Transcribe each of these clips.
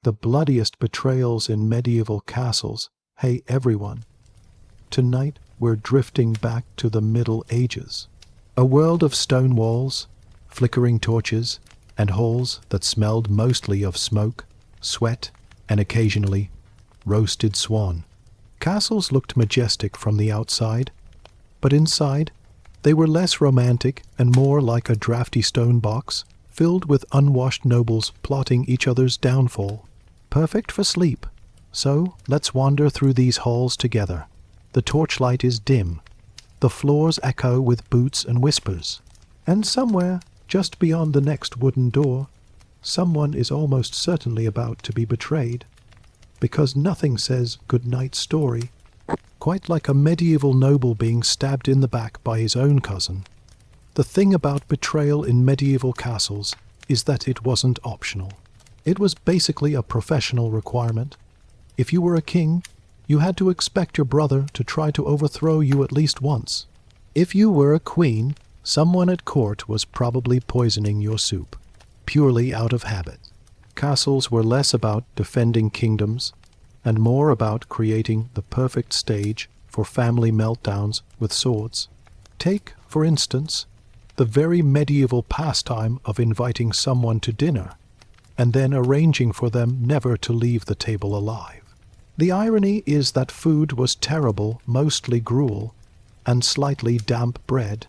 the bloodiest betrayals in medieval castles. Hey everyone. Tonight we're drifting back to the Middle Ages. A world of stone walls, flickering torches, and halls that smelled mostly of smoke, sweat, and occasionally roasted swan. Castles looked majestic from the outside, but inside they were less romantic and more like a drafty stone box filled with unwashed nobles plotting each other's downfall. Perfect for sleep. So let's wander through these halls together. The torchlight is dim. The floors echo with boots and whispers. And somewhere, just beyond the next wooden door, someone is almost certainly about to be betrayed. Because nothing says good-night story quite like a medieval noble being stabbed in the back by his own cousin. The thing about betrayal in medieval castles is that it wasn't optional. It was basically a professional requirement. If you were a king, you had to expect your brother to try to overthrow you at least once. If you were a queen, someone at court was probably poisoning your soup, purely out of habit. Castles were less about defending kingdoms and more about creating the perfect stage for family meltdowns with swords. Take, for instance, the very medieval pastime of inviting someone to dinner and then arranging for them never to leave the table alive. The irony is that food was terrible, mostly gruel, and slightly damp bread,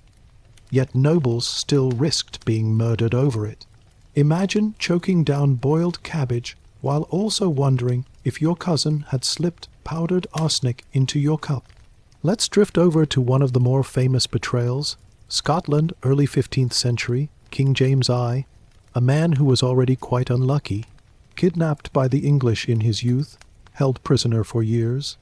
yet nobles still risked being murdered over it. Imagine choking down boiled cabbage while also wondering if your cousin had slipped powdered arsenic into your cup. Let's drift over to one of the more famous betrayals. Scotland, early 15th century, King James I, a man who was already quite unlucky, kidnapped by the English in his youth, held prisoner for years,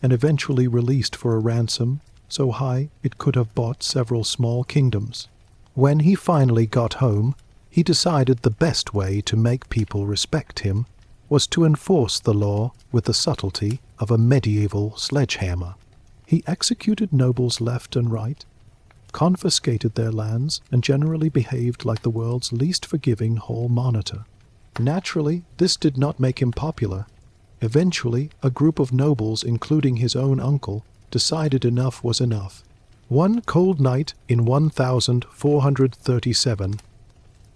and eventually released for a ransom so high it could have bought several small kingdoms. When he finally got home, he decided the best way to make people respect him was to enforce the law with the subtlety of a medieval sledgehammer. He executed nobles left and right, confiscated their lands, and generally behaved like the world's least forgiving hall monitor. Naturally, this did not make him popular. Eventually, a group of nobles, including his own uncle, decided enough was enough. One cold night in 1437,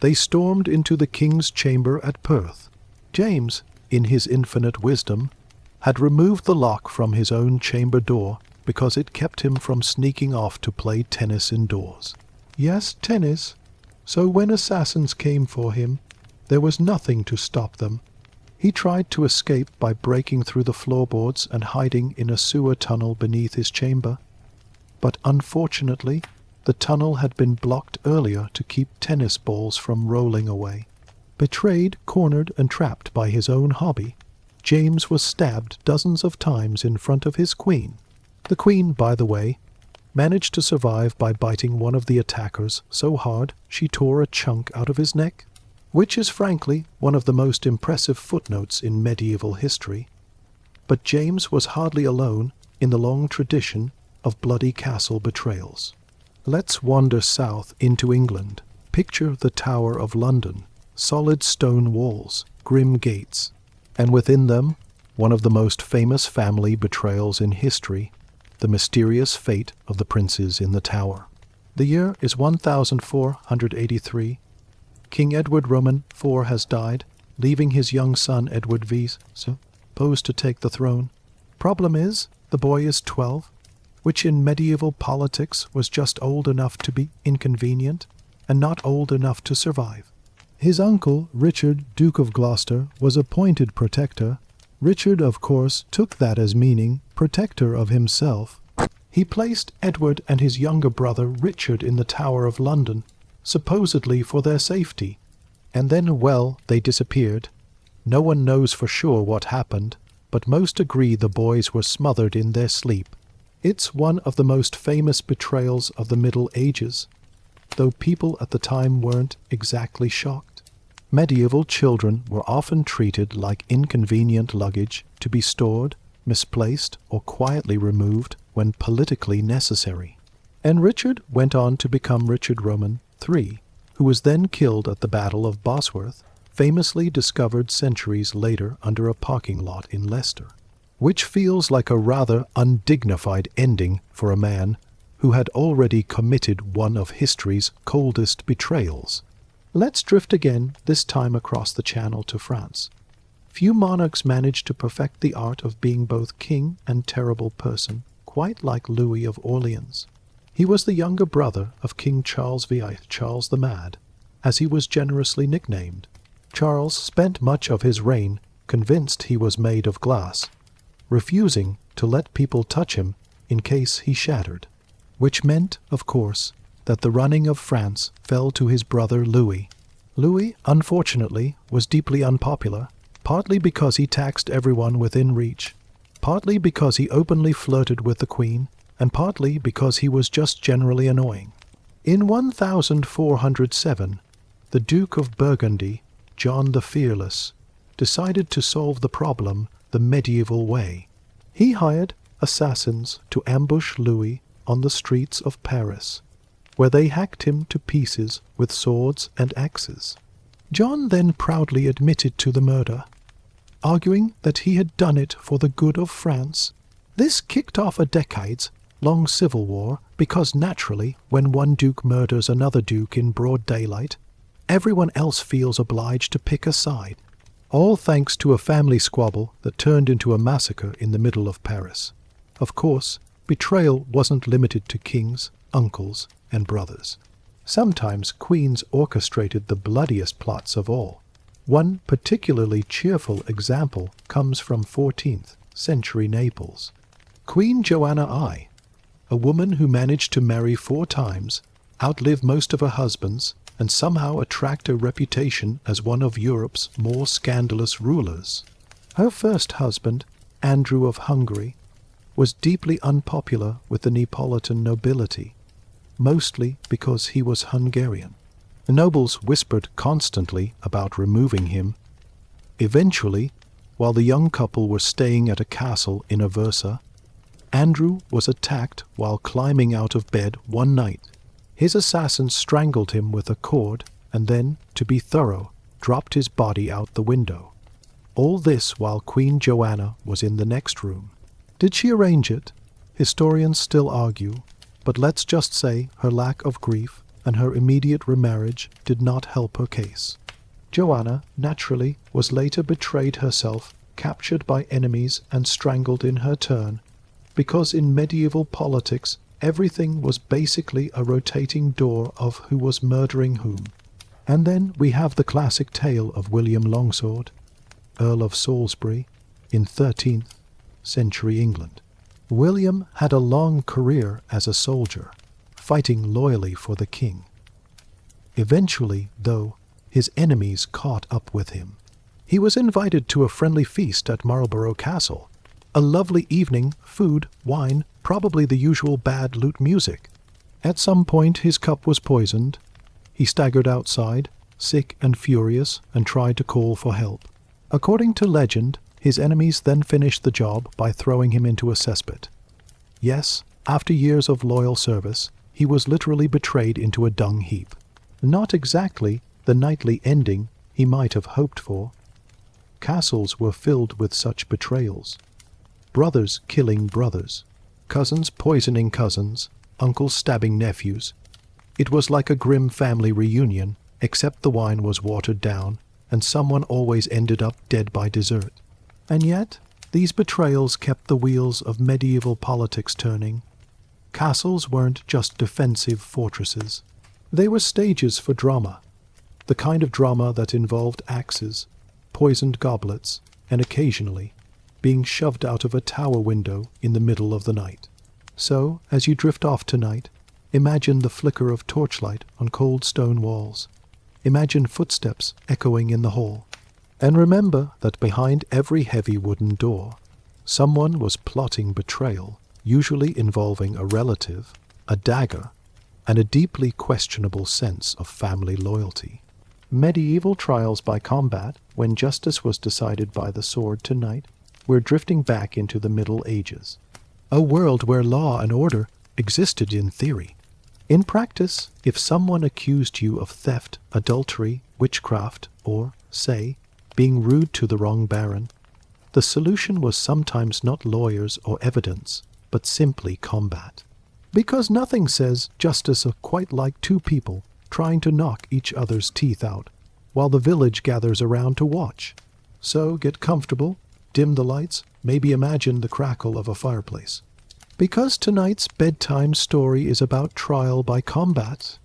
they stormed into the king's chamber at Perth. James, in his infinite wisdom, had removed the lock from his own chamber door because it kept him from sneaking off to play tennis indoors. Yes, tennis. So when assassins came for him, there was nothing to stop them. He tried to escape by breaking through the floorboards and hiding in a sewer tunnel beneath his chamber. But unfortunately, the tunnel had been blocked earlier to keep tennis balls from rolling away. Betrayed, cornered, and trapped by his own hobby, James was stabbed dozens of times in front of his queen. The queen, by the way, managed to survive by biting one of the attackers so hard she tore a chunk out of his neck, which is frankly one of the most impressive footnotes in medieval history. But James was hardly alone in the long tradition of bloody castle betrayals. Let's wander south into England. Picture the Tower of London, solid stone walls, grim gates, and within them, one of the most famous family betrayals in history, the mysterious fate of the princes in the tower. The year is 1483. King Edward Roman IV has died, leaving his young son Edward V supposed to take the throne. Problem is, the boy is 12, which in medieval politics was just old enough to be inconvenient and not old enough to survive. His uncle, Richard, Duke of Gloucester, was appointed protector. Richard, of course, took that as meaning protector of himself. He placed Edward and his younger brother Richard in the Tower of London, supposedly for their safety. And then, well, they disappeared. No one knows for sure what happened, but most agree the boys were smothered in their sleep. It's one of the most famous betrayals of the Middle Ages, though people at the time weren't exactly shocked. Medieval children were often treated like inconvenient luggage to be stored, misplaced, or quietly removed when politically necessary. And Richard went on to become Richard Roman III, who was then killed at the Battle of Bosworth famously discovered centuries later under a parking lot in Leicester, which feels like a rather undignified ending for a man who had already committed one of history's coldest betrayals. Let's drift again, this time across the Channel to France. Few monarchs managed to perfect the art of being both king and terrible person, quite like Louis of Orleans. He was the younger brother of King Charles VI, Charles the Mad, as he was generously nicknamed. Charles spent much of his reign convinced he was made of glass, refusing to let people touch him in case he shattered, which meant, of course, that the running of France fell to his brother Louis. Louis, unfortunately, was deeply unpopular, partly because he taxed everyone within reach, partly because he openly flirted with the Queen, and partly because he was just generally annoying. In 1407, the Duke of Burgundy, John the Fearless, decided to solve the problem the medieval way. He hired assassins to ambush Louis on the streets of Paris, where they hacked him to pieces with swords and axes. John then proudly admitted to the murder, arguing that he had done it for the good of France. This kicked off a decades-long civil war because naturally, when one duke murders another duke in broad daylight, everyone else feels obliged to pick a side, all thanks to a family squabble that turned into a massacre in the middle of Paris. Of course, betrayal wasn't limited to kings, uncles, and brothers. Sometimes queens orchestrated the bloodiest plots of all. One particularly cheerful example comes from 14th century Naples. Queen Joanna I, a woman who managed to marry 4 times, outlive most of her husbands, and somehow attract a reputation as one of Europe's more scandalous rulers. Her first husband, Andrew of Hungary, was deeply unpopular with the Neapolitan nobility, mostly because he was Hungarian. The nobles whispered constantly about removing him. Eventually, while the young couple were staying at a castle in Aversa, Andrew was attacked while climbing out of bed one night. His assassins strangled him with a cord and then, to be thorough, dropped his body out the window. All this while Queen Joanna was in the next room. Did she arrange it? Historians still argue, but let's just say her lack of grief and her immediate remarriage did not help her case. Joanna, naturally, was later betrayed herself, captured by enemies and strangled in her turn, because in medieval politics everything was basically a rotating door of who was murdering whom. And then we have the classic tale of William Longsword, Earl of Salisbury, in 13th century England. William had a long career as a soldier, fighting loyally for the king. Eventually, though, his enemies caught up with him. He was invited to a friendly feast at Marlborough Castle. A lovely evening, food, wine, probably the usual bad lute music. At some point his cup was poisoned. He staggered outside, sick and furious, and tried to call for help. According to legend, his enemies then finished the job by throwing him into a cesspit. Yes, after years of loyal service, he was literally betrayed into a dung heap. Not exactly the knightly ending he might have hoped for. Castles were filled with such betrayals. Brothers killing brothers, cousins poisoning cousins, uncles stabbing nephews. It was like a grim family reunion, except the wine was watered down, and someone always ended up dead by dessert. And yet, these betrayals kept the wheels of medieval politics turning. Castles weren't just defensive fortresses. They were stages for drama, the kind of drama that involved axes, poisoned goblets, and occasionally being shoved out of a tower window in the middle of the night. So, as you drift off tonight, imagine the flicker of torchlight on cold stone walls. Imagine footsteps echoing in the hall. And remember that behind every heavy wooden door, someone was plotting betrayal, usually involving a relative, a dagger, and a deeply questionable sense of family loyalty. Medieval trials by combat, when justice was decided by the sword tonight, we're drifting back into the Middle Ages. A world where law and order existed in theory. In practice, if someone accused you of theft, adultery, witchcraft, or say, being rude to the wrong baron, the solution was sometimes not lawyers or evidence, but simply combat. Because nothing says justice quite like two people trying to knock each other's teeth out, while the village gathers around to watch. So get comfortable, dim the lights, maybe imagine the crackle of a fireplace. Because tonight's bedtime story is about trial by combat,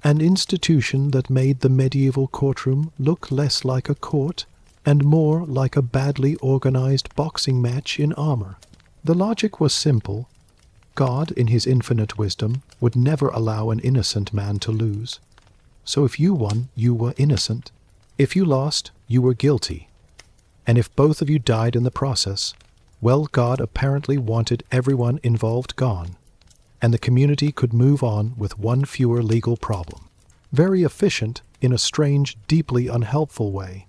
an institution that made the medieval courtroom look less like a court and more like a badly organized boxing match in armor. The logic was simple. God, in his infinite wisdom, would never allow an innocent man to lose. So if you won, you were innocent. If you lost, you were guilty. And if both of you died in the process, well, God apparently wanted everyone involved gone, and the community could move on with one fewer legal problem. Very efficient in a strange, deeply unhelpful way.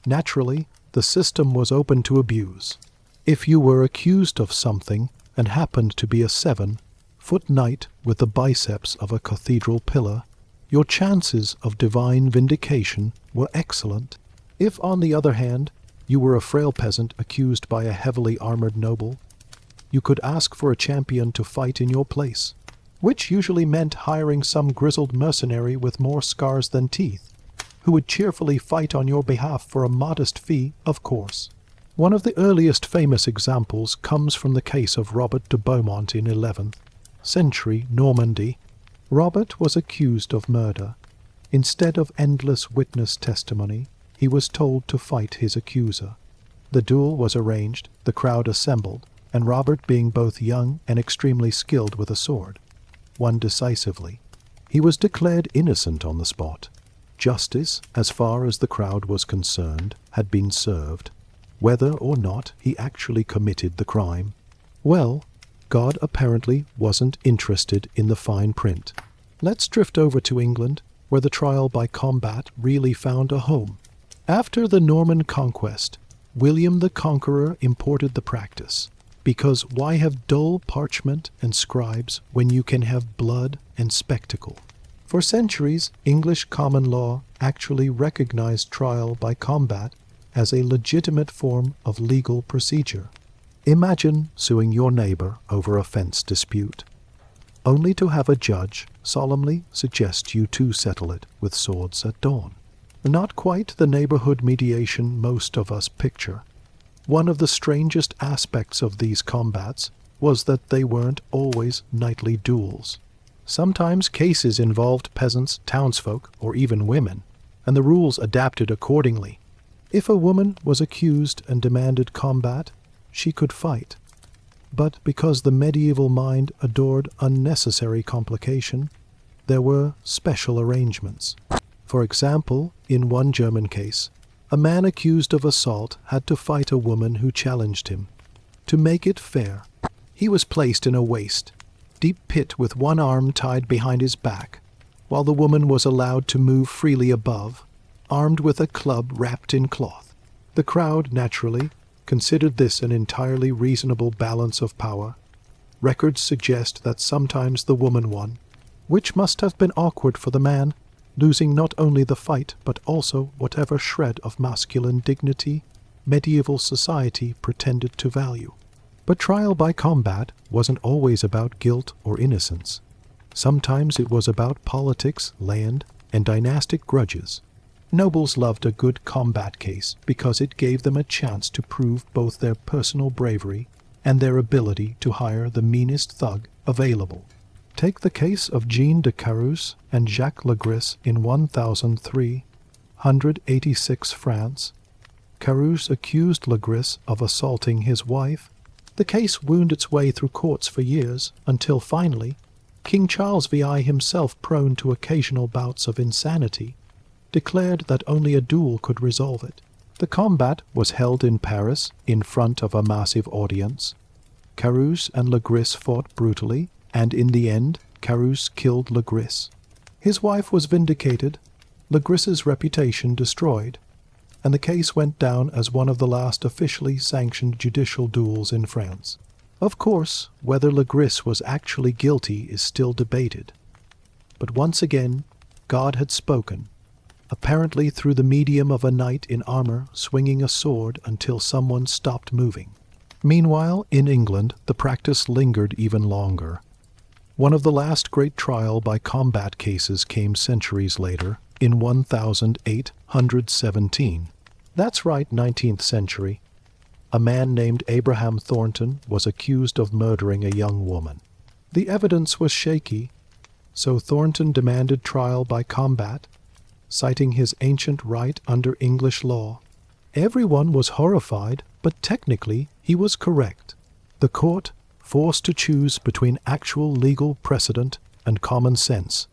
Naturally, the system was open to abuse. If you were accused of something and happened to be a 7-foot knight with the biceps of a cathedral pillar, your chances of divine vindication were excellent. If, on the other hand, you were a frail peasant accused by a heavily armored noble, you could ask for a champion to fight in your place, which usually meant hiring some grizzled mercenary with more scars than teeth, who would cheerfully fight on your behalf for a modest fee, of course. One of the earliest famous examples comes from the case of Robert de Beaumont in 11th century Normandy. Robert was accused of murder. Instead of endless witness testimony, he was told to fight his accuser. The duel was arranged, the crowd assembled, and Robert, being both young and extremely skilled with a sword, won decisively. He was declared innocent on the spot. Justice, as far as the crowd was concerned, had been served, whether or not he actually committed the crime. Well, God apparently wasn't interested in the fine print. Let's drift over to England, where the trial by combat really found a home. After the Norman conquest, William the Conqueror imported the practice, because why have dull parchment and scribes when you can have blood and spectacle? For centuries, English common law actually recognized trial by combat as a legitimate form of legal procedure. Imagine suing your neighbor over a fence dispute, only to have a judge solemnly suggest you two settle it with swords at dawn. Not quite the neighborhood mediation most of us picture. One of the strangest aspects of these combats was that they weren't always knightly duels. Sometimes cases involved peasants, townsfolk, or even women, and the rules adapted accordingly. If a woman was accused and demanded combat, she could fight. But because the medieval mind adored unnecessary complication, there were special arrangements. For example, in one German case, a man accused of assault had to fight a woman who challenged him. To make it fair, he was placed in a waist, deep pit with one arm tied behind his back, while the woman was allowed to move freely above, armed with a club wrapped in cloth. The crowd, naturally, considered this an entirely reasonable balance of power. Records suggest that sometimes the woman won, which must have been awkward for the man, losing not only the fight but also whatever shred of masculine dignity medieval society pretended to value. But trial by combat wasn't always about guilt or innocence. Sometimes it was about politics, land, and dynastic grudges. Nobles loved a good combat case because it gave them a chance to prove both their personal bravery and their ability to hire the meanest thug available. Take the case of Jean de Carus and Jacques Legris in 1386 France. Carus accused Legris of assaulting his wife. The case wound its way through courts for years, until finally, King Charles VI himself, prone to occasional bouts of insanity, declared that only a duel could resolve it. The combat was held in Paris in front of a massive audience. Carus and Legris fought brutally, and in the end, Carus killed Legris. His wife was vindicated, Legris's reputation destroyed, and the case went down as one of the last officially sanctioned judicial duels in France. Of course, whether Legris was actually guilty is still debated. But once again, God had spoken, apparently through the medium of a knight in armor swinging a sword until someone stopped moving. Meanwhile, in England, the practice lingered even longer. One of the last great trial by combat cases came centuries later, in 1817. That's right, 19th century. A man named Abraham Thornton was accused of murdering a young woman. The evidence was shaky, so Thornton demanded trial by combat, citing his ancient right under English law. Everyone was horrified, but technically he was correct. The court, forced to choose between actual legal precedent and common sense,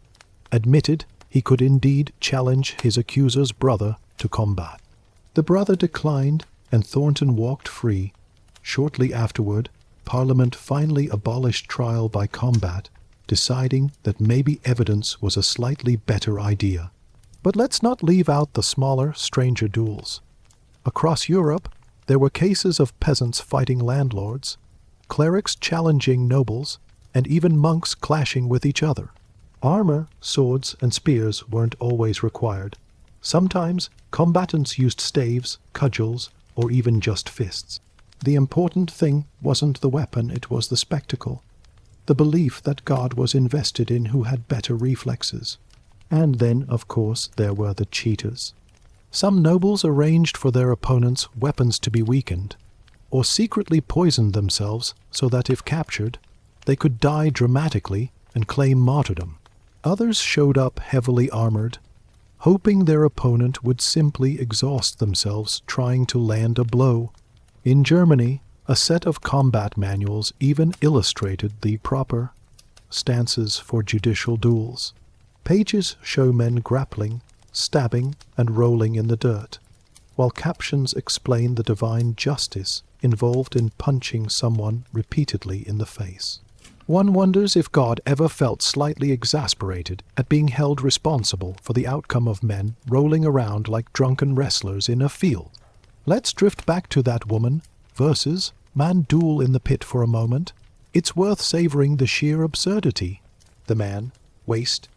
admitted he could indeed challenge his accuser's brother to combat. The brother declined, and Thornton walked free. Shortly afterward, Parliament finally abolished trial by combat, deciding that maybe evidence was a slightly better idea. But let's not leave out the smaller, stranger duels. Across Europe, there were cases of peasants fighting landlords, clerics challenging nobles, and even monks clashing with each other. Armor, swords, and spears weren't always required. Sometimes combatants used staves, cudgels, or even just fists. The important thing wasn't the weapon, it was the spectacle. The belief that God was invested in who had better reflexes. And then, of course, there were the cheaters. Some nobles arranged for their opponents' weapons to be weakened, or secretly poisoned themselves so that if captured, they could die dramatically and claim martyrdom. Others showed up heavily armored, hoping their opponent would simply exhaust themselves trying to land a blow. In Germany, a set of combat manuals even illustrated the proper stances for judicial duels. Pages show men grappling, stabbing, and rolling in the dirt, while captions explain the divine justice involved in punching someone repeatedly in the face. One wonders if God ever felt slightly exasperated at being held responsible for the outcome of men rolling around like drunken wrestlers in a field. Let's drift back to that woman versus man duel in the pit for a moment. It's worth savoring the sheer absurdity. The man, waist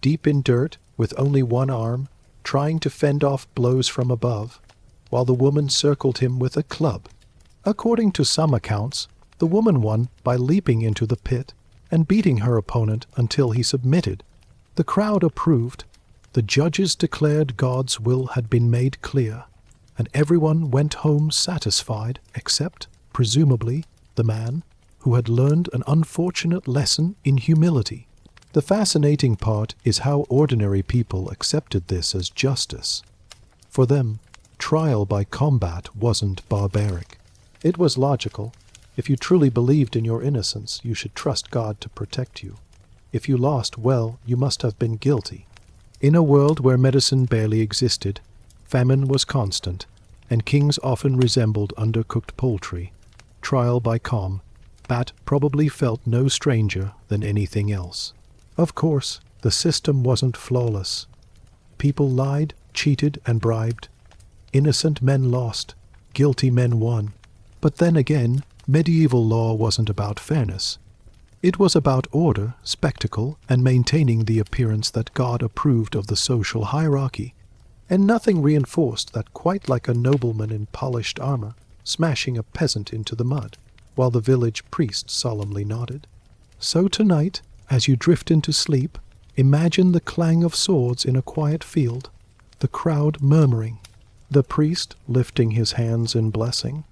deep in dirt with only one arm, trying to fend off blows from above, while the woman circled him with a club. According to some accounts, the woman won by leaping into the pit and beating her opponent until he submitted. The crowd approved. The judges declared God's will had been made clear, and everyone went home satisfied except, presumably, the man who had learned an unfortunate lesson in humility. The fascinating part is how ordinary people accepted this as justice. For them, trial by combat wasn't barbaric. It was logical. If you truly believed in your innocence, you should trust God to protect you. If you lost, well, you must have been guilty. In a world where medicine barely existed, famine was constant, and kings often resembled undercooked poultry, trial by combat probably felt no stranger than anything else. Of course, the system wasn't flawless. People lied, cheated, and bribed. Innocent men lost, guilty men won. But then again, medieval law wasn't about fairness. It was about order, spectacle, and maintaining the appearance that God approved of the social hierarchy. And nothing reinforced that quite like a nobleman in polished armor, smashing a peasant into the mud, while the village priest solemnly nodded. So tonight, as you drift into sleep, imagine the clang of swords in a quiet field, the crowd murmuring, the priest lifting his hands in blessing,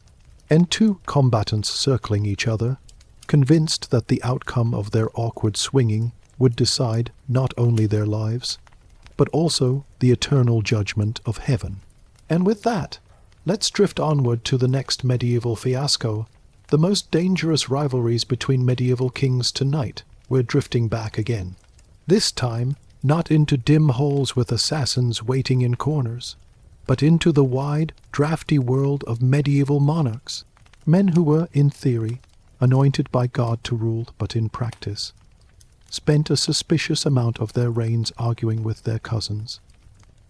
and two combatants circling each other, convinced that the outcome of their awkward swinging would decide not only their lives, but also the eternal judgment of heaven. And with that, let's drift onward to the next medieval fiasco, the most dangerous rivalries between medieval kings tonight. We're drifting back again. This time, not into dim holes with assassins waiting in corners, but into the wide, drafty world of medieval monarchs, men who were, in theory, anointed by God to rule, but in practice, spent a suspicious amount of their reigns arguing with their cousins,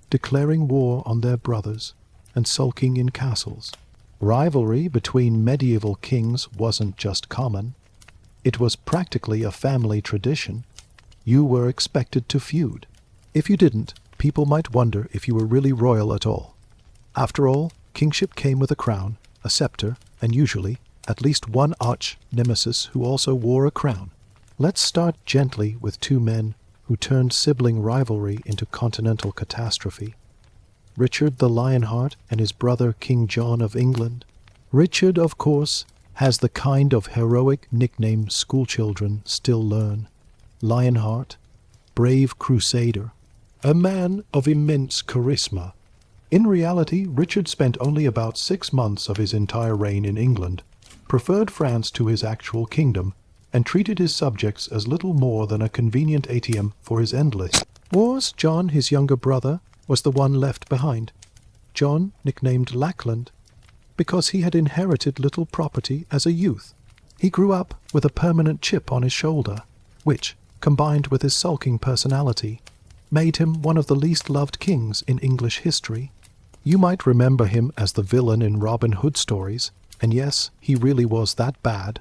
declaring war on their brothers, and sulking in castles. Rivalry between medieval kings wasn't just common. It was practically a family tradition. You were expected to feud. If you didn't, people might wonder if you were really royal at all. After all, kingship came with a crown, a scepter, and usually at least one arch nemesis who also wore a crown. Let's start gently with two men who turned sibling rivalry into continental catastrophe. Richard the Lionheart and his brother King John of England. Richard, of course, has the kind of heroic nickname schoolchildren still learn. Lionheart, brave crusader, a man of immense charisma. In reality, Richard spent only about 6 months of his entire reign in England, preferred France to his actual kingdom, and treated his subjects as little more than a convenient ATM for his endless wars. John, his younger brother, was the one left behind. John, nicknamed Lackland, because he had inherited little property as a youth. He grew up with a permanent chip on his shoulder, which, combined with his sulking personality, made him one of the least loved kings in English history. You might remember him as the villain in Robin Hood stories, and yes, he really was that bad.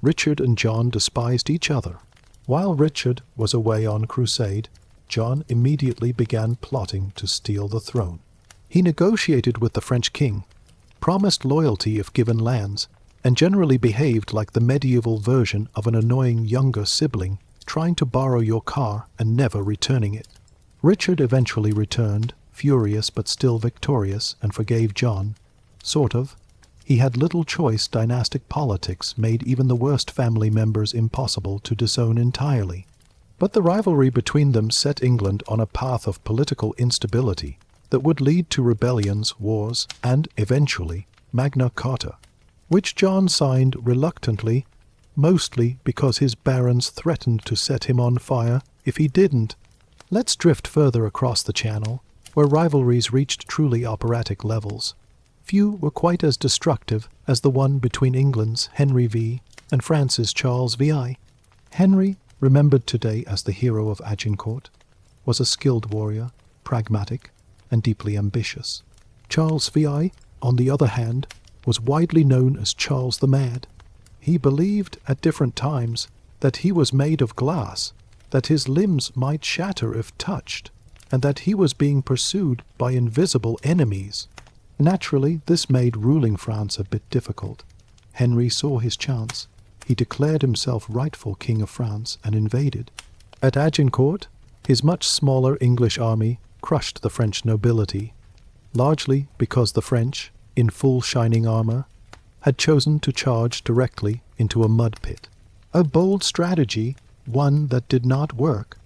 Richard and John despised each other. While Richard was away on crusade, John immediately began plotting to steal the throne. He negotiated with the French king, promised loyalty if given lands, and generally behaved like the medieval version of an annoying younger sibling trying to borrow your car and never returning it. Richard eventually returned, furious but still victorious, and forgave John. Sort of. He had little choice. Dynastic politics made even the worst family members impossible to disown entirely. But the rivalry between them set England on a path of political instability that would lead to rebellions, wars, and, eventually, Magna Carta, which John signed reluctantly, mostly because his barons threatened to set him on fire if he didn't. Let's drift further across the Channel, where rivalries reached truly operatic levels. Few were quite as destructive as the one between England's Henry V and France's Charles VI. Henry, remembered today as the hero of Agincourt, was a skilled warrior, pragmatic, and deeply ambitious. Charles VI, on the other hand, was widely known as Charles the Mad. He believed at different times that he was made of glass, that his limbs might shatter if touched, and that he was being pursued by invisible enemies. Naturally, this made ruling France a bit difficult. Henry saw his chance. He declared himself rightful king of France and invaded. At Agincourt, his much smaller English army crushed the French nobility, largely because the French, in full shining armor, had chosen to charge directly into a mud pit. A bold strategy, one that did not work.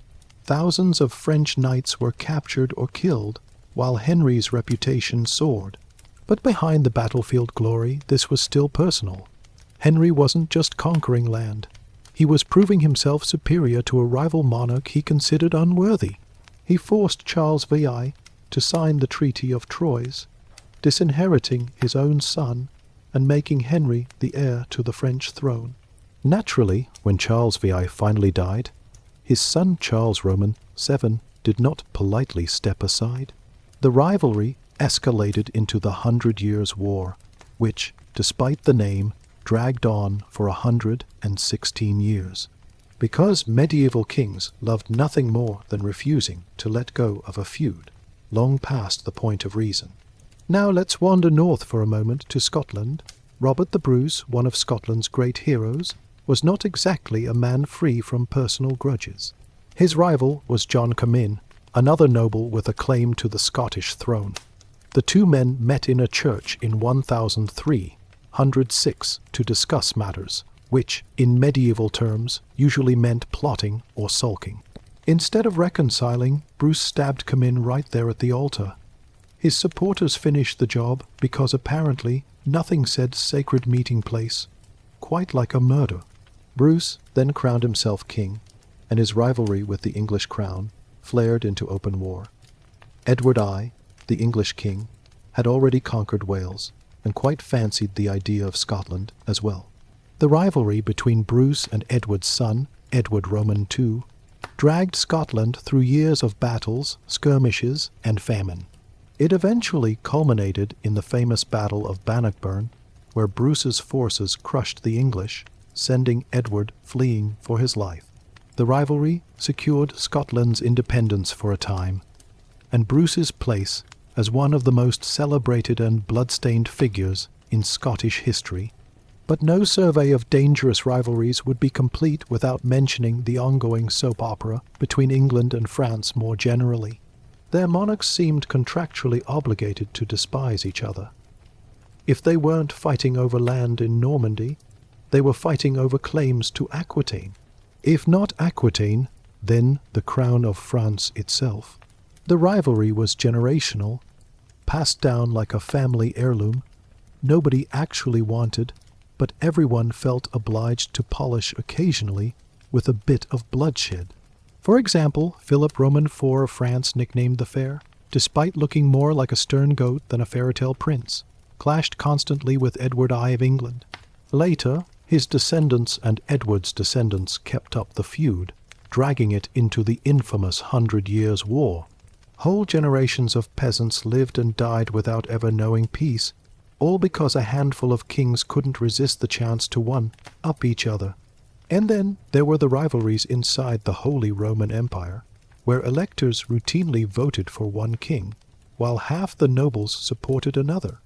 Thousands of French knights were captured or killed, while Henry's reputation soared. But behind the battlefield glory, this was still personal. Henry wasn't just conquering land. He was proving himself superior to a rival monarch he considered unworthy. He forced Charles VI to sign the Treaty of Troyes, disinheriting his own son and making Henry the heir to the French throne. Naturally, when Charles VI finally died, his son Charles Roman VII did not politely step aside. The rivalry escalated into the 100 Years' War, which, despite the name, dragged on for 116 years. Because medieval kings loved nothing more than refusing to let go of a feud, long past the point of reason. Now let's wander north for a moment to Scotland. Robert the Bruce, one of Scotland's great heroes, was not exactly a man free from personal grudges. His rival was John Comyn, another noble with a claim to the Scottish throne. The two men met in a church in 1306 to discuss matters, which, in medieval terms, usually meant plotting or sulking. Instead of reconciling, Bruce stabbed Comyn right there at the altar. His supporters finished the job because apparently nothing said sacred meeting place quite like a murder. Bruce then crowned himself king, and his rivalry with the English crown flared into open war. Edward I, the English king, had already conquered Wales and quite fancied the idea of Scotland as well. The rivalry between Bruce and Edward's son, Edward Roman II, dragged Scotland through years of battles, skirmishes, and famine. It eventually culminated in the famous Battle of Bannockburn, where Bruce's forces crushed the English, sending Edward fleeing for his life. The rivalry secured Scotland's independence for a time, and Bruce's place as one of the most celebrated and blood-stained figures in Scottish history. But no survey of dangerous rivalries would be complete without mentioning the ongoing soap opera between England and France more generally. Their monarchs seemed contractually obligated to despise each other. If they weren't fighting over land in Normandy, they were fighting over claims to Aquitaine. If not Aquitaine, then the crown of France itself. The rivalry was generational, passed down like a family heirloom. Nobody actually wanted, but everyone felt obliged to polish occasionally with a bit of bloodshed. For example, Philip Roman IV of France, nicknamed the Fair, despite looking more like a stern goat than a fairy-tale prince, clashed constantly with Edward I of England. Later, his descendants and Edward's descendants kept up the feud, dragging it into the infamous 100 Years' War. Whole generations of peasants lived and died without ever knowing peace, all because a handful of kings couldn't resist the chance to one-up each other. And then there were the rivalries inside the Holy Roman Empire, where electors routinely voted for one king, while half the nobles supported another.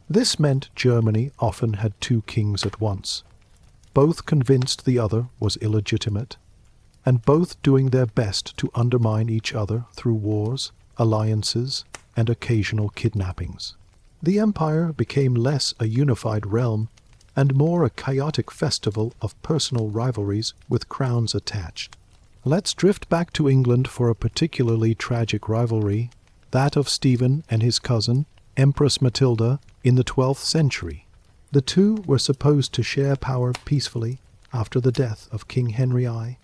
This meant Germany often had two kings at once, both convinced the other was illegitimate, and both doing their best to undermine each other through wars, alliances, and occasional kidnappings. The empire became less a unified realm and more a chaotic festival of personal rivalries with crowns attached. Let's drift back to England for a particularly tragic rivalry, that of Stephen and his cousin, Empress Matilda, in the 12th century. The two were supposed to share power peacefully after the death of King Henry I.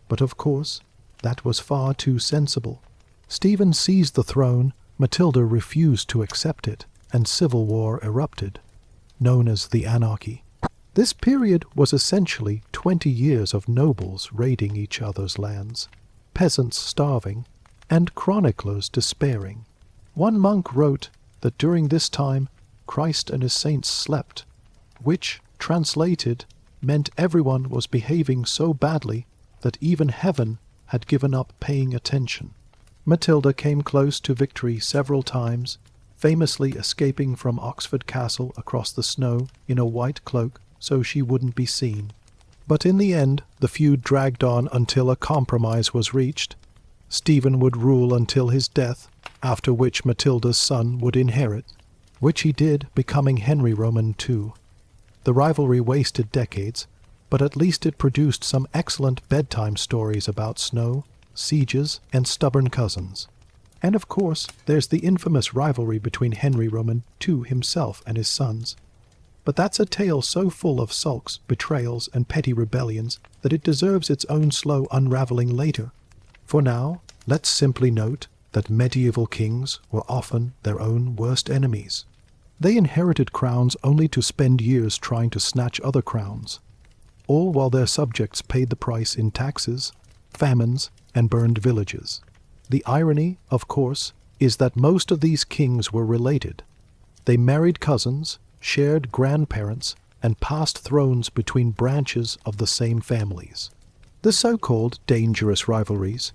But of course, that was far too sensible. Stephen seized the throne, Matilda refused to accept it, and civil war erupted, known as the Anarchy. This period was essentially 20 years of nobles raiding each other's lands, peasants starving, and chroniclers despairing. One monk wrote that during this time Christ and his saints slept, which, translated, meant everyone was behaving so badly that even heaven had given up paying attention. Matilda came close to victory several times, famously escaping from Oxford Castle across the snow in a white cloak so she wouldn't be seen. But in the end, the feud dragged on until a compromise was reached. Stephen would rule until his death, after which Matilda's son would inherit, which he did, becoming Henry Roman II. The rivalry wasted decades, but at least it produced some excellent bedtime stories about snow, sieges, and stubborn cousins. And of course, there's the infamous rivalry between Henry Roman II himself and his sons. But that's a tale so full of sulks, betrayals, and petty rebellions that it deserves its own slow unraveling later. For now, let's simply note that medieval kings were often their own worst enemies. They inherited crowns only to spend years trying to snatch other crowns, all while their subjects paid the price in taxes, famines, and burned villages. The irony, of course, is that most of these kings were related. They married cousins, shared grandparents, and passed thrones between branches of the same families. The so-called dangerous rivalries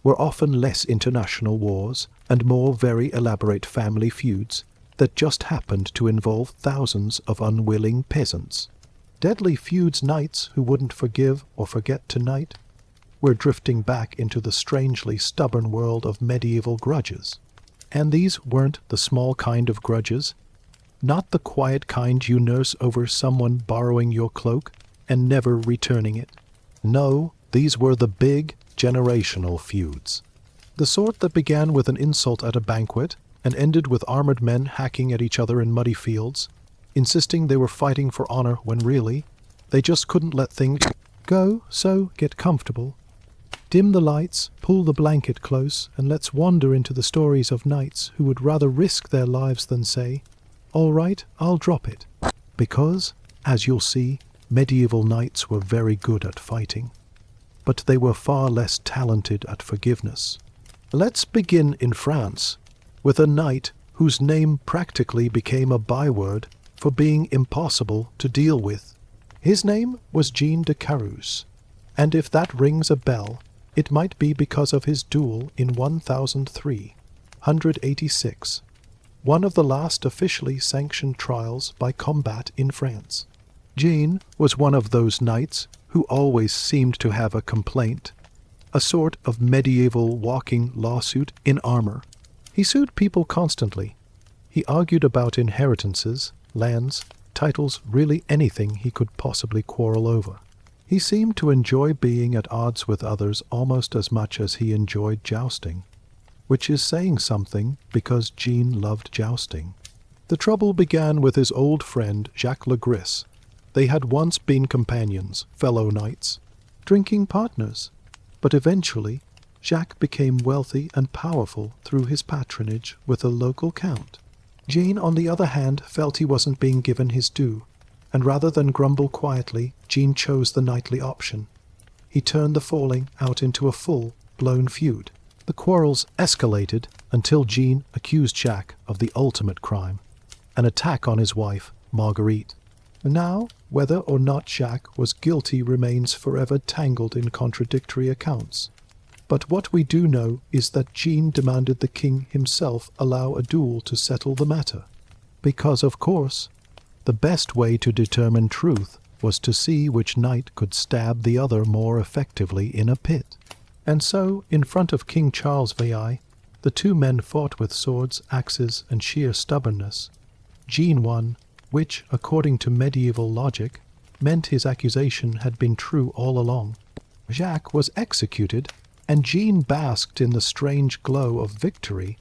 were often less international wars and more very elaborate family feuds that just happened to involve thousands of unwilling peasants. Deadly feuds knights who wouldn't forgive or forget tonight. We're drifting back into the strangely stubborn world of medieval grudges. And these weren't the small kind of grudges, not the quiet kind you nurse over someone borrowing your cloak and never returning it. No, these were the big, generational feuds. The sort that began with an insult at a banquet and ended with armored men hacking at each other in muddy fields, insisting they were fighting for honor when really, they just couldn't let things go, so get comfortable. Dim the lights, pull the blanket close, and let's wander into the stories of knights who would rather risk their lives than say, "All right, I'll drop it." Because, as you'll see, medieval knights were very good at fighting, but they were far less talented at forgiveness. Let's begin in France, with a knight whose name practically became a byword for being impossible to deal with. His name was Jean de Carus, and if that rings a bell, it might be because of his duel in 1003. 186, one of the last officially sanctioned trials by combat in France. Jean was one of those knights who always seemed to have a complaint, a sort of medieval walking lawsuit in armor. He sued people constantly. He argued about inheritances, lands, titles, really anything he could possibly quarrel over. He seemed to enjoy being at odds with others almost as much as he enjoyed jousting, which is saying something because Jean loved jousting. The trouble began with his old friend Jacques Legris. They had once been companions, fellow knights, drinking partners, but eventually Jacques became wealthy and powerful through his patronage with a local count. Jean, on the other hand, felt he wasn't being given his due, and rather than grumble quietly, Jean chose the knightly option. He turned the falling out into a full-blown feud. The quarrels escalated until Jean accused Jacques of the ultimate crime, an attack on his wife, Marguerite. Now, whether or not Jacques was guilty remains forever tangled in contradictory accounts. But what we do know is that Jean demanded the king himself allow a duel to settle the matter, because, of course, the best way to determine truth was to see which knight could stab the other more effectively in a pit. And so, in front of King Charles VI, the two men fought with swords, axes, and sheer stubbornness. Jean won, which, according to medieval logic, meant his accusation had been true all along. Jacques was executed, and Jean basked in the strange glow of victory,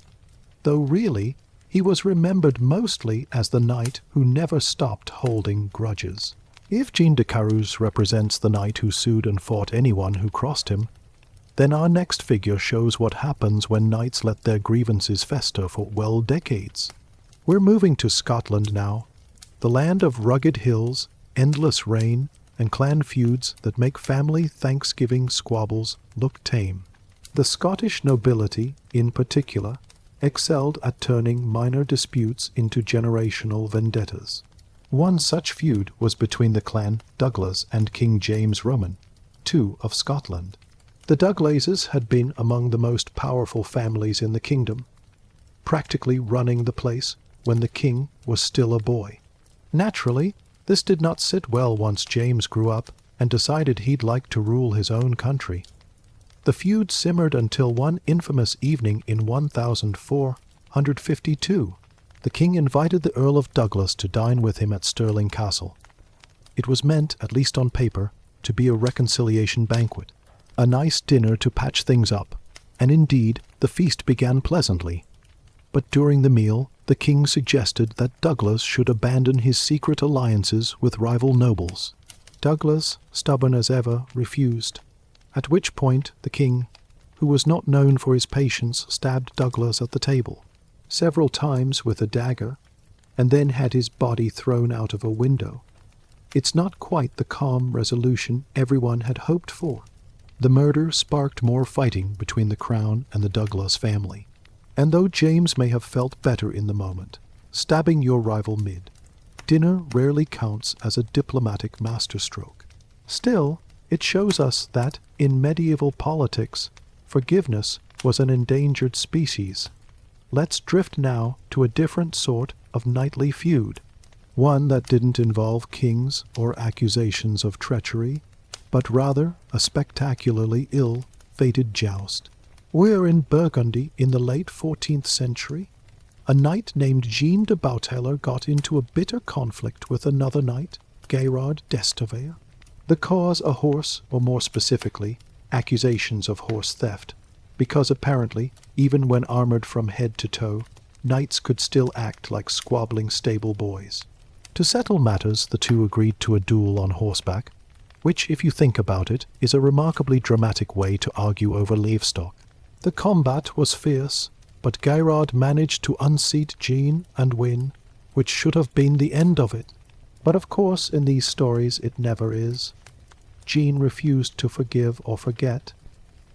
though really he was remembered mostly as the knight who never stopped holding grudges. If Jean de Carus represents the knight who sued and fought anyone who crossed him, then our next figure shows what happens when knights let their grievances fester for, well, decades. We're moving to Scotland now, the land of rugged hills, endless rain, and clan feuds that make family Thanksgiving squabbles look tame. The Scottish nobility, in particular, excelled at turning minor disputes into generational vendettas. One such feud was between the clan Douglas and King James Roman, II of Scotland. The Douglases had been among the most powerful families in the kingdom, practically running the place when the king was still a boy. Naturally, this did not sit well once James grew up and decided he'd like to rule his own country. The feud simmered until one infamous evening in 1452. The king invited the Earl of Douglas to dine with him at Stirling Castle. It was meant, at least on paper, to be a reconciliation banquet, a nice dinner to patch things up, and indeed the feast began pleasantly. But during the meal, the king suggested that Douglas should abandon his secret alliances with rival nobles. Douglas, stubborn as ever, refused, at which point the king, who was not known for his patience, stabbed Douglas at the table, several times with a dagger, and then had his body thrown out of a window. It's not quite the calm resolution everyone had hoped for. The murder sparked more fighting between the crown and the Douglas family. And though James may have felt better in the moment, stabbing your rival mid-dinner rarely counts as a diplomatic masterstroke. Still, it shows us that, in medieval politics, forgiveness was an endangered species. Let's drift now to a different sort of knightly feud, one that didn't involve kings or accusations of treachery, but rather a spectacularly ill-fated joust. We're in Burgundy in the late 14th century. A knight named Jean de Bouteiller got into a bitter conflict with another knight, Gerard d'Estavayer. The cause a horse, or more specifically, accusations of horse theft, because apparently, even when armored from head to toe, knights could still act like squabbling stable boys. To settle matters, the two agreed to a duel on horseback, which, if you think about it, is a remarkably dramatic way to argue over livestock. The combat was fierce, but Gerard managed to unseat Jean and win, which should have been the end of it. But of course, in these stories it never is. Jean refused to forgive or forget.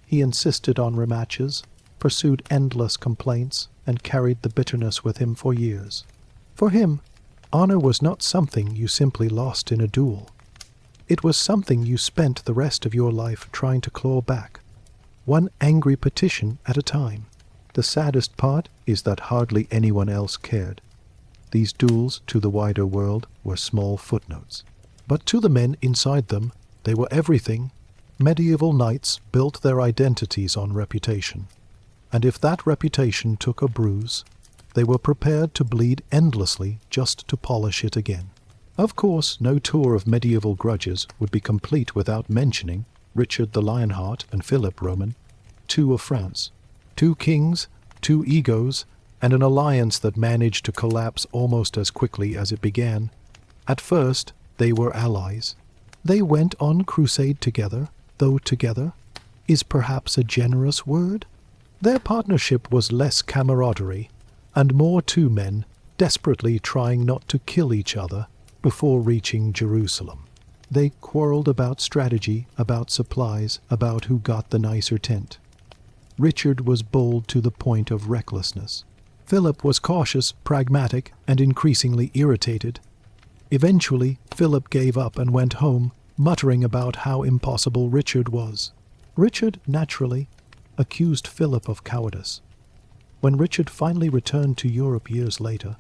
He insisted on rematches, pursued endless complaints, and carried the bitterness with him for years. For him, honor was not something you simply lost in a duel. It was something you spent the rest of your life trying to claw back, one angry petition at a time. The saddest part is that hardly anyone else cared. These duels to the wider world were small footnotes. But to the men inside them, they were everything. Medieval knights built their identities on reputation. And if that reputation took a bruise, they were prepared to bleed endlessly just to polish it again. Of course, no tour of medieval grudges would be complete without mentioning Richard the Lionheart and Philip Roman, two of France. Two kings, two egos, and an alliance that managed to collapse almost as quickly as it began. At first, they were allies. They went on crusade together, though together is perhaps a generous word. Their partnership was less camaraderie, and more two men desperately trying not to kill each other before reaching Jerusalem. They quarreled about strategy, about supplies, about who got the nicer tent. Richard was bold to the point of recklessness. Philip was cautious, pragmatic, and increasingly irritated. Eventually, Philip gave up and went home, muttering about how impossible Richard was. Richard, naturally, accused Philip of cowardice. When Richard finally returned to Europe years later,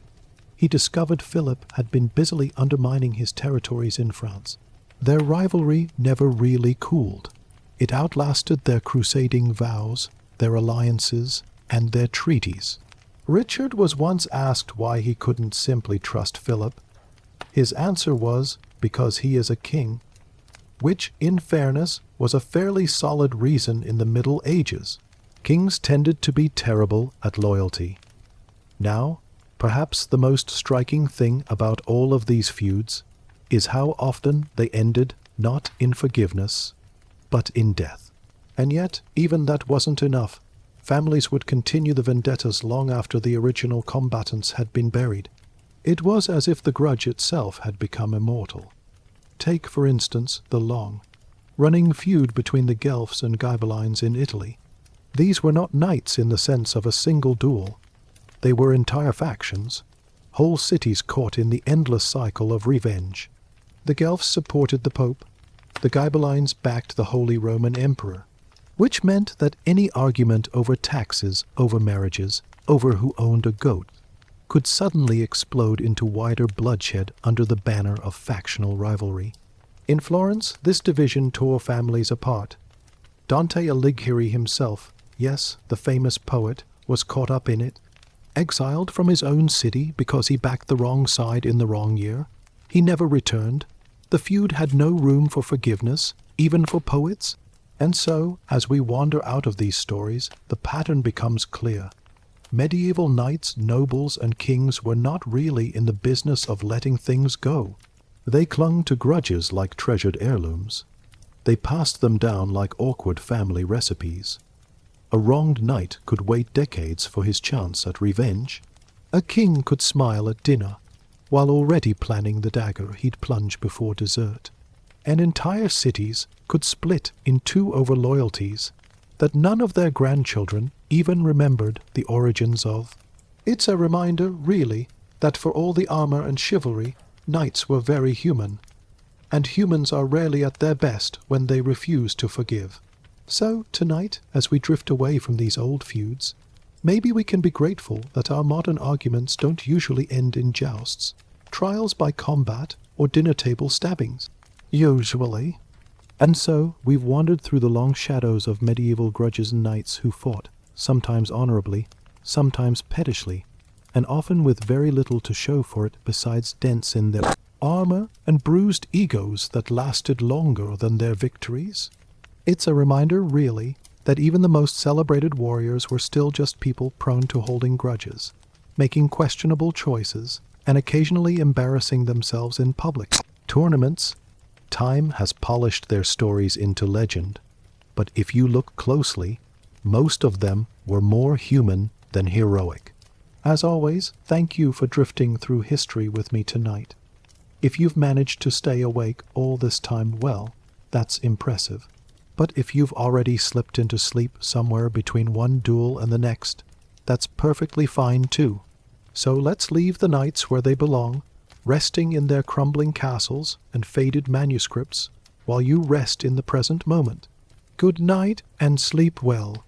he discovered Philip had been busily undermining his territories in France. Their rivalry never really cooled. It outlasted their crusading vows, their alliances, and their treaties. Richard was once asked why he couldn't simply trust Philip. His answer was, because he is a king, which, in fairness, was a fairly solid reason in the Middle Ages. Kings tended to be terrible at loyalty. Now, perhaps the most striking thing about all of these feuds is how often they ended not in forgiveness, but in death. And yet, even that wasn't enough. Families would continue the vendettas long after the original combatants had been buried. It was as if the grudge itself had become immortal. Take, for instance, the long-running feud between the Guelphs and Ghibellines in Italy. These were not knights in the sense of a single duel. They were entire factions, whole cities caught in the endless cycle of revenge. The Guelphs supported the Pope. The Ghibellines backed the Holy Roman Emperor, which meant that any argument over taxes, over marriages, over who owned a goat, could suddenly explode into wider bloodshed under the banner of factional rivalry. In Florence, this division tore families apart. Dante Alighieri himself, yes, the famous poet, was caught up in it. Exiled from his own city because he backed the wrong side in the wrong year, he never returned. The feud had no room for forgiveness, even for poets. And so, as we wander out of these stories, the pattern becomes clear. Medieval knights, nobles, and kings were not really in the business of letting things go. They clung to grudges like treasured heirlooms. They passed them down like awkward family recipes. A wronged knight could wait decades for his chance at revenge. A king could smile at dinner, while already planning the dagger he'd plunge before dessert. And entire cities could split in two over loyalties that none of their grandchildren even remembered the origins of. It's a reminder, really, that for all the armor and chivalry, knights were very human, and humans are rarely at their best when they refuse to forgive. So, tonight, as we drift away from these old feuds, maybe we can be grateful that our modern arguments don't usually end in jousts, trials by combat, or dinner-table stabbings. Usually. And so, we've wandered through the long shadows of medieval grudges and knights who fought, sometimes honorably, sometimes pettishly, and often with very little to show for it besides dents in their armor and bruised egos that lasted longer than their victories. It's a reminder, really, that even the most celebrated warriors were still just people prone to holding grudges, making questionable choices, and occasionally embarrassing themselves in public. Tournaments. Time has polished their stories into legend, but if you look closely, most of them were more human than heroic. As always, thank you for drifting through history with me tonight. If you've managed to stay awake all this time, well, that's impressive. But if you've already slipped into sleep somewhere between one duel and the next, that's perfectly fine too. So let's leave the knights where they belong, resting in their crumbling castles and faded manuscripts, while you rest in the present moment. Good night and sleep well.